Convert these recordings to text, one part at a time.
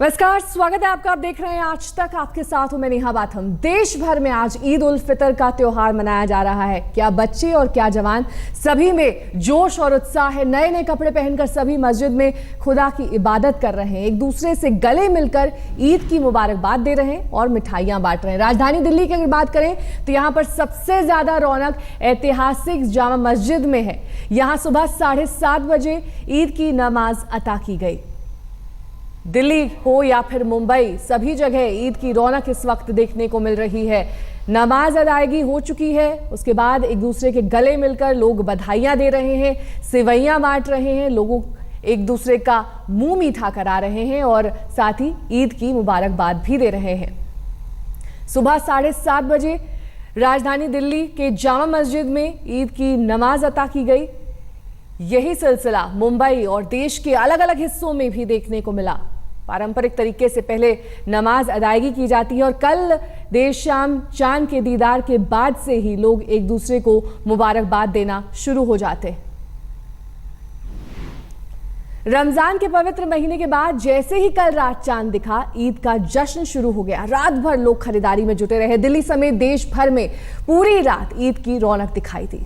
नमस्कार, स्वागत है आपका। आप देख रहे हैं आज तक, आपके साथ हूं मैं नेहा बाथम। देश भर में आज ईद उल फितर का त्योहार मनाया जा रहा है। क्या बच्चे और क्या जवान, सभी में जोश और उत्साह है। नए नए कपड़े पहनकर सभी मस्जिद में खुदा की इबादत कर रहे हैं, एक दूसरे से गले मिलकर ईद की मुबारकबाद दे रहे हैं और मिठाइयां बांट रहे हैं। राजधानी दिल्ली की अगर बात करें तो यहाँ पर सबसे ज्यादा रौनक ऐतिहासिक जामा मस्जिद में है। यहाँ सुबह 7:30 बजे ईद की नमाज अता की गई। दिल्ली हो या फिर मुंबई, सभी जगह ईद की रौनक इस वक्त देखने को मिल रही है। नमाज अदायगी हो चुकी है, उसके बाद एक दूसरे के गले मिलकर लोग बधाइयां दे रहे हैं, सेवइयां बांट रहे हैं, लोगों एक दूसरे का मुंह मीठा करा रहे हैं और साथ ही ईद की मुबारकबाद भी दे रहे हैं। सुबह 7:30 बजे राजधानी दिल्ली के जामा मस्जिद में ईद की नमाज अता की गई। यही सिलसिला मुंबई और देश के अलग अलग हिस्सों में भी देखने को मिला। पारंपरिक तरीके से पहले नमाज अदायगी की जाती है और कल देर शाम चांद के दीदार के बाद से ही लोग एक दूसरे को मुबारकबाद देना शुरू हो जाते हैं। रमजान के पवित्र महीने के बाद जैसे ही कल रात चांद दिखा, ईद का जश्न शुरू हो गया। रात भर लोग खरीदारी में जुटे रहे। दिल्ली समेत देश भर में पूरी रात ईद की रौनक दिखाई दी।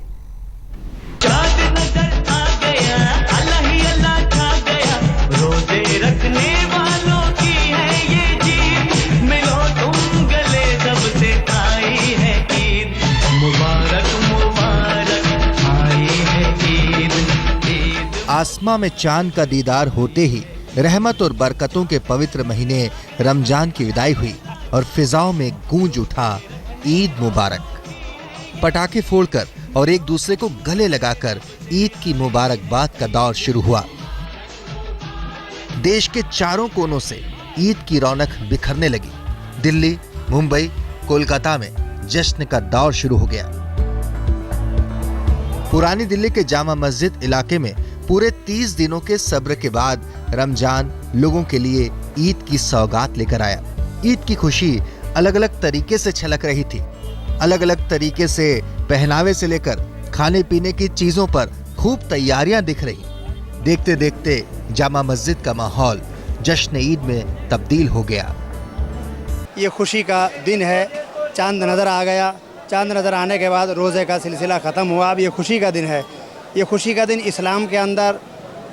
रखने वालों की है ये जीत, मिलो तुम गले, सबसे आई है ईद मुबारक मुबारक, आई है ईद। आसमां में चांद का दीदार होते ही रहमत और बरकतों के पवित्र महीने रमजान की विदाई हुई और फिजाओं में गूंज उठा ईद मुबारक। पटाखे फोड़कर और एक दूसरे को गले लगाकर ईद की मुबारकबाद का दौर शुरू हुआ। देश के चारों कोनों से ईद की रौनक बिखरने लगी। दिल्ली, मुंबई, कोलकाता में जश्न का दौर शुरू हो गया। पुरानी दिल्ली के जामा मस्जिद इलाके में पूरे 30 दिनों के सब्र के बाद रमजान लोगों के लिए ईद की सौगात लेकर आया। ईद की खुशी अलग अलग तरीके से छलक रही थी। अलग अलग तरीके से पहनावे से लेकर खाने पीने की चीजों पर खूब तैयारियां दिख रही। देखते देखते जामा मस्जिद का माहौल जश्न ईद में तब्दील हो गया। ये खुशी का दिन है। चांद नज़र आ गया। चांद नज़र आने के बाद रोज़े का सिलसिला ख़त्म हुआ। अब ये खुशी का दिन है। ये खुशी का दिन इस्लाम के अंदर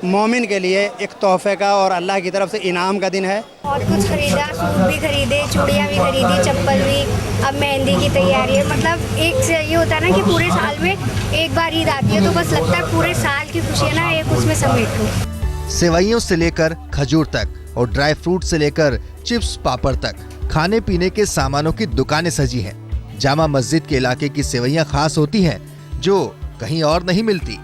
मोमिन के लिए एक तोहफे का और अल्लाह की तरफ से इनाम का दिन है। बहुत कुछ खरीदा, सूट भी खरीदे, चूड़ियाँ भी खरीदी, चप्पल भी। अब मेहंदी की तैयारी है। मतलब एक से ये होता है ना कि पूरे साल में एक बार ईद आती है तो बस लगता है पूरे साल की खुशी है ना एक उसमें समेट लो। सेवइयों से लेकर खजूर तक और ड्राई फ्रूट से लेकर चिप्स पापड़ तक खाने पीने के सामानों की दुकानें सजी हैं। जामा मस्जिद के इलाके की सेवइयां खास होती हैं जो कहीं और नहीं मिलती।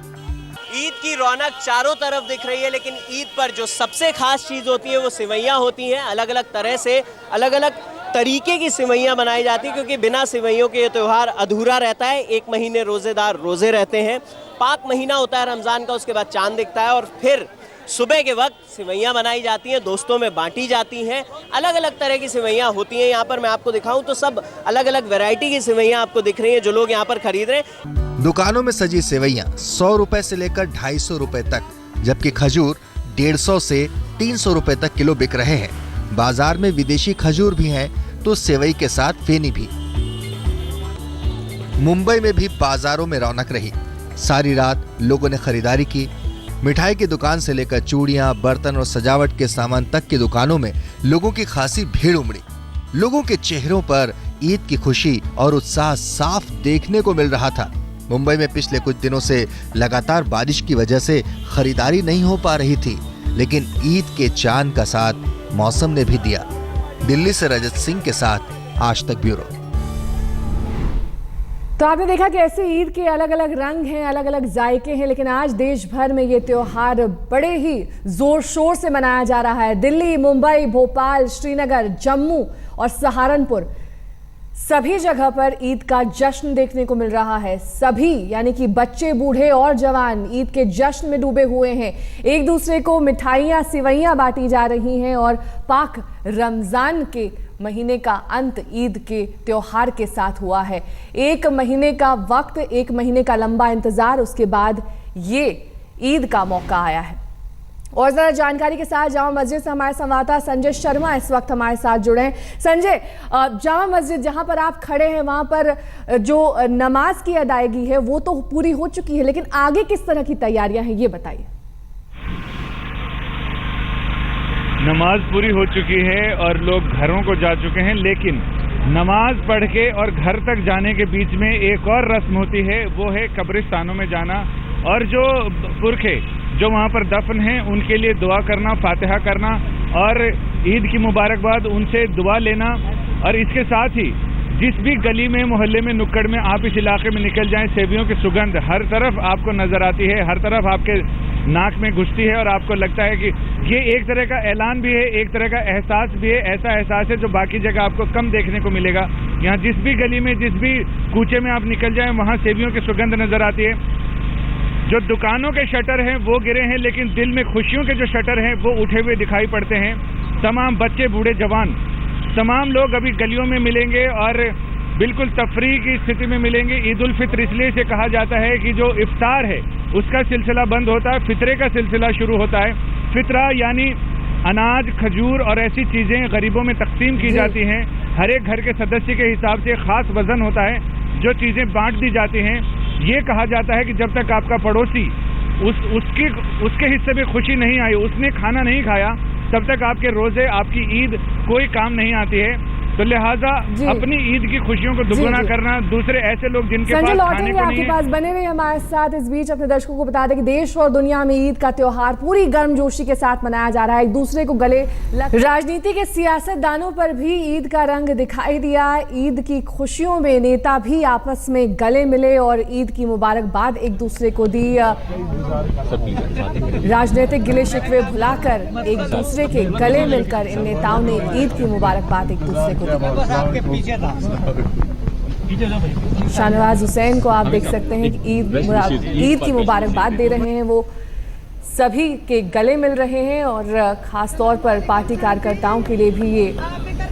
ईद की रौनक चारों तरफ दिख रही है, लेकिन ईद पर जो सबसे खास चीज होती है वो सेवइयां होती हैं। अलग अलग तरह से अलग अलग तरीके की सेवइयां बनाई जाती हैं, क्योंकि बिना सेवइयों के ये त्यौहार अधूरा रहता है। एक महीने रोजेदार रोजे रहते हैं, पाक महीना होता है रमजान का, उसके बाद चांद दिखता है और फिर सुबह के वक्त सेवइयां बनाई जाती हैं, दोस्तों में बांटी जाती हैं। अलग अलग तरह की सेवइयां होती हैं। यहाँ पर मैं आपको दिखाऊं तो सब अलग अलग वैरायटी की सेवइयां आपको दिख रही हैं जो लोग यहाँ पर खरीद रहे हैं। दुकानों में सजी सेवइयां 100 रुपए से लेकर 250 रुपए तक, जबकि खजूर 150 से 300 रुपए तक किलो बिक रहे हैं। बाजार में विदेशी खजूर भी हैं तो सेवई के साथ फेनी भी। मुंबई में भी बाजारों में रौनक रही। सारी रात लोगों ने खरीदारी की। मिठाई की दुकान से लेकर चूड़ियां, बर्तन और सजावट के सामान तक की दुकानों में लोगों की खासी भीड़ उमड़ी। लोगों के चेहरों पर ईद की खुशी और उत्साह साफ देखने को मिल रहा था। मुंबई में पिछले कुछ दिनों से लगातार बारिश की वजह से खरीदारी नहीं हो पा रही थी, लेकिन ईद के चांद का साथ मौसम ने भी दिया। दिल्ली से रजत सिंह के साथ आज तक ब्यूरो। तो आपने देखा कि ऐसे ईद के अलग अलग रंग हैं, अलग अलग जायके हैं, लेकिन आज देश भर में ये त्योहार बड़े ही जोर शोर से मनाया जा रहा है। दिल्ली, मुंबई, भोपाल, श्रीनगर, जम्मू और सहारनपुर, सभी जगह पर ईद का जश्न देखने को मिल रहा है। सभी यानी कि बच्चे, बूढ़े और जवान ईद के जश्न में डूबे हुए हैं। एक दूसरे को मिठाइयाँ, सेवइयाँ बांटी जा रही हैं और पाक रमजान के महीने का अंत ईद के त्योहार के साथ हुआ है। एक महीने का वक्त, एक महीने का लंबा इंतजार, उसके बाद ये ईद का मौका आया है। और ज़रा जानकारी के साथ जामा मस्जिद से हमारे संवाददाता संजय शर्मा इस वक्त हमारे साथ जुड़े हैं। संजय, जामा मस्जिद जहां पर आप खड़े हैं वहां पर जो नमाज की अदायगी है वो तो पूरी हो चुकी है, लेकिन आगे किस तरह की तैयारियां हैं ये बताइए। नमाज पूरी हो चुकी है और लोग घरों को जा चुके हैं, लेकिन नमाज पढ़ के और घर तक जाने के बीच में एक और रस्म होती है, वो है कब्रिस्तानों में जाना और जो पुरखे जो वहाँ पर दफन हैं उनके लिए दुआ करना, फातिहा करना और ईद की मुबारकबाद उनसे दुआ लेना। और इसके साथ ही जिस भी गली में, मोहल्ले में, नुक्कड़ में आप इस इलाके में निकल जाएं, सेवियों की सुगंध हर तरफ आपको नजर आती है, हर तरफ आपके नाक में घुसती है और आपको लगता है कि ये एक तरह का ऐलान भी है, एक तरह का एहसास भी है। ऐसा एहसास है जो बाकी जगह आपको कम देखने को मिलेगा। यहाँ जिस भी गली में, जिस भी कूचे में आप निकल जाएं, वहाँ सेवियों की सुगंध नजर आती है। जो दुकानों के शटर हैं वो गिरे हैं, लेकिन दिल में खुशियों के जो शटर हैं वो उठे हुए दिखाई पड़ते हैं। तमाम बच्चे, बूढ़े, जवान, तमाम लोग अभी गलियों में मिलेंगे और बिल्कुल तफरीह की स्थिति में मिलेंगे। ईद उल फित्र इसलिए से कहा जाता है कि जो इफ्तार है उसका सिलसिला बंद होता है, फितरे का सिलसिला शुरू होता है। फितरा यानी अनाज, खजूर और ऐसी चीज़ें गरीबों में तकसीम की जाती हैं। हर एक घर के सदस्य के हिसाब से खास वजन होता है, जो चीज़ें बांट दी जाती हैं। ये कहा जाता है कि जब तक आपका पड़ोसी उसके हिस्से में खुशी नहीं आई, उसने खाना नहीं खाया, तब तक आपके रोजे, आपकी ईद कोई काम नहीं आती है। तो लिहाजा अपनी ईद की खुशियों को दुगुना करना, दूसरे ऐसे लोग जिनके पास खाने को नहीं है। पास बने रहे हमारे साथ। इस बीच अपने दर्शकों को बता दें कि देश और दुनिया में ईद का त्योहार पूरी गर्मजोशी के साथ मनाया जा रहा है, एक दूसरे को गले राजनीति के सियासतदानों पर भी ईद का रंग दिखाई दिया। ईद की खुशियों में नेता भी आपस में गले मिले और ईद की मुबारकबाद एक दूसरे को दी। राजनीतिक गिले शिकवे भुलाकर एक दूसरे के गले मिलकर इन नेताओं ने ईद की मुबारकबाद एक दूसरे को। शाहनवाज हुसैन को आप देख सकते हैं कि ईद की मुबारकबाद दे रहे हैं, वो सभी के गले मिल रहे हैं और ख़ास तौर पर पार्टी कार्यकर्ताओं के लिए भी ये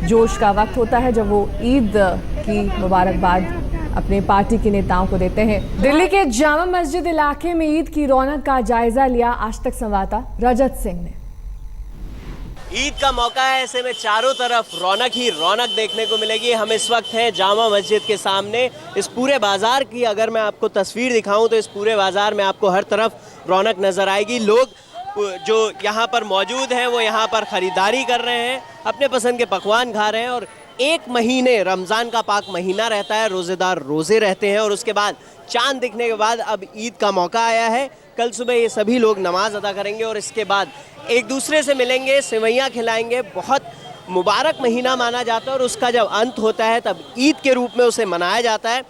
जोश का वक्त होता है जब वो ईद की मुबारकबाद अपने पार्टी के नेताओं को देते हैं। दिल्ली के जामा मस्जिद इलाके में ईद की रौनक का जायजा लिया आज तक संवाददाता रजत सिंह ने। ईद का मौका है, ऐसे में चारों तरफ रौनक ही रौनक देखने को मिलेगी। हम इस वक्त हैं जामा मस्जिद के सामने। इस पूरे बाजार की अगर मैं आपको तस्वीर दिखाऊं तो इस पूरे बाजार में आपको हर तरफ रौनक नजर आएगी। लोग जो यहाँ पर मौजूद हैं वो यहाँ पर ख़रीदारी कर रहे हैं, अपने पसंद के पकवान खा रहे हैं। और एक महीने रमज़ान का पाक महीना रहता है, रोज़ेदार रोज़े रहते हैं और उसके बाद चांद दिखने के बाद अब ईद का मौका आया है। कल सुबह ये सभी लोग नमाज अदा करेंगे और इसके बाद एक दूसरे से मिलेंगे, सेवैयाँ खिलाएंगे। बहुत मुबारक महीना माना जाता है और उसका जब अंत होता है तब ईद के रूप में उसे मनाया जाता है।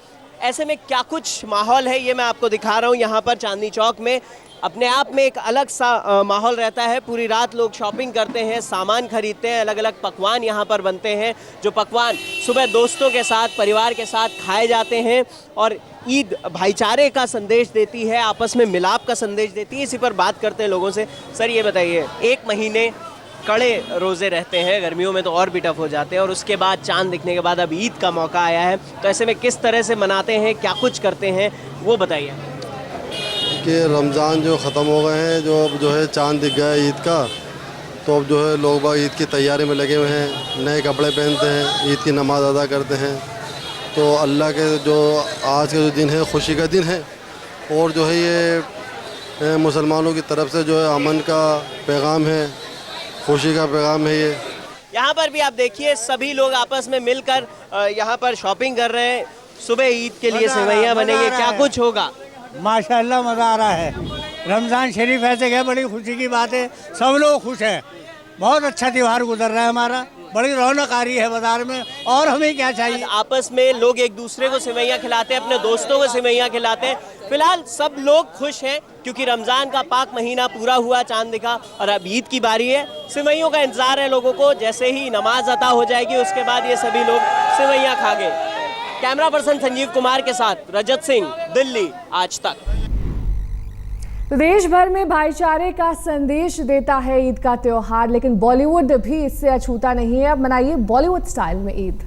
ऐसे में क्या कुछ माहौल है ये मैं आपको दिखा रहा हूँ। यहाँ पर चांदनी चौक में अपने आप में एक अलग सा माहौल रहता है। पूरी रात लोग शॉपिंग करते हैं, सामान खरीदते हैं, अलग अलग पकवान यहाँ पर बनते हैं, जो पकवान सुबह दोस्तों के साथ, परिवार के साथ खाए जाते हैं। और ईद भाईचारे का संदेश देती है, आपस में मिलाप का संदेश देती है। इसी पर बात करते हैं लोगों से। सर ये बताइए, एक महीने कड़े रोज़े रहते हैं, गर्मियों में तो और भी टफ हो जाते हैं, और उसके बाद चांद दिखने के बाद अब ईद का मौका आया है, तो ऐसे में किस तरह से मनाते हैं, क्या कुछ करते हैं, वो बताइए। कि रमज़ान जो ख़त्म हो गए हैं, जो है चांद दिख गया ईद का, तो अब जो है लोग बाग ईद की तैयारी में लगे हुए हैं, नए कपड़े पहनते हैं, ईद की नमाज़ अदा करते हैं। तो अल्लाह के जो आज का जो दिन है खुशी का दिन है, और जो है ये मुसलमानों की तरफ से जो है अमन का पैगाम है, खुशी का पैगाम है। ये यहाँ पर भी आप देखिए सभी लोग आपस में मिलकर यहाँ पर शॉपिंग कर रहे हैं। सुबह ईद के लिए सेवैयाँ बनेंगे, क्या कुछ होगा? माशाल्लाह मज़ा आ रहा है। रमज़ान शरीफ ऐसे गए, बड़ी खुशी की बात है, सब लोग खुश हैं। बहुत अच्छा त्यौहार गुजर रहा है हमारा, बड़ी रौनक आ रही है बाजार में, और हमें क्या चाहिए। आपस में लोग एक दूसरे को सेवैयाँ खिलाते हैं, अपने दोस्तों को सेवैयाँ खिलाते हैं। फिलहाल सब लोग खुश हैं क्योंकि रमज़ान का पाक महीना पूरा हुआ, चांद दिखा, और अब ईद की बारी है। सेवैयों का इंतजार है लोगों को। जैसे ही नमाज अता हो जाएगी उसके बाद ये सभी लोग सेवैयाँ खा गए। कैमरा पर्सन संजीव कुमार के साथ रजत सिंह, दिल्ली आज तक। देश भर में भाईचारे का संदेश देता है ईद का त्योहार, लेकिन बॉलीवुड भी इससे अछूता नहीं है। अब मनाइए बॉलीवुड स्टाइल में ईद।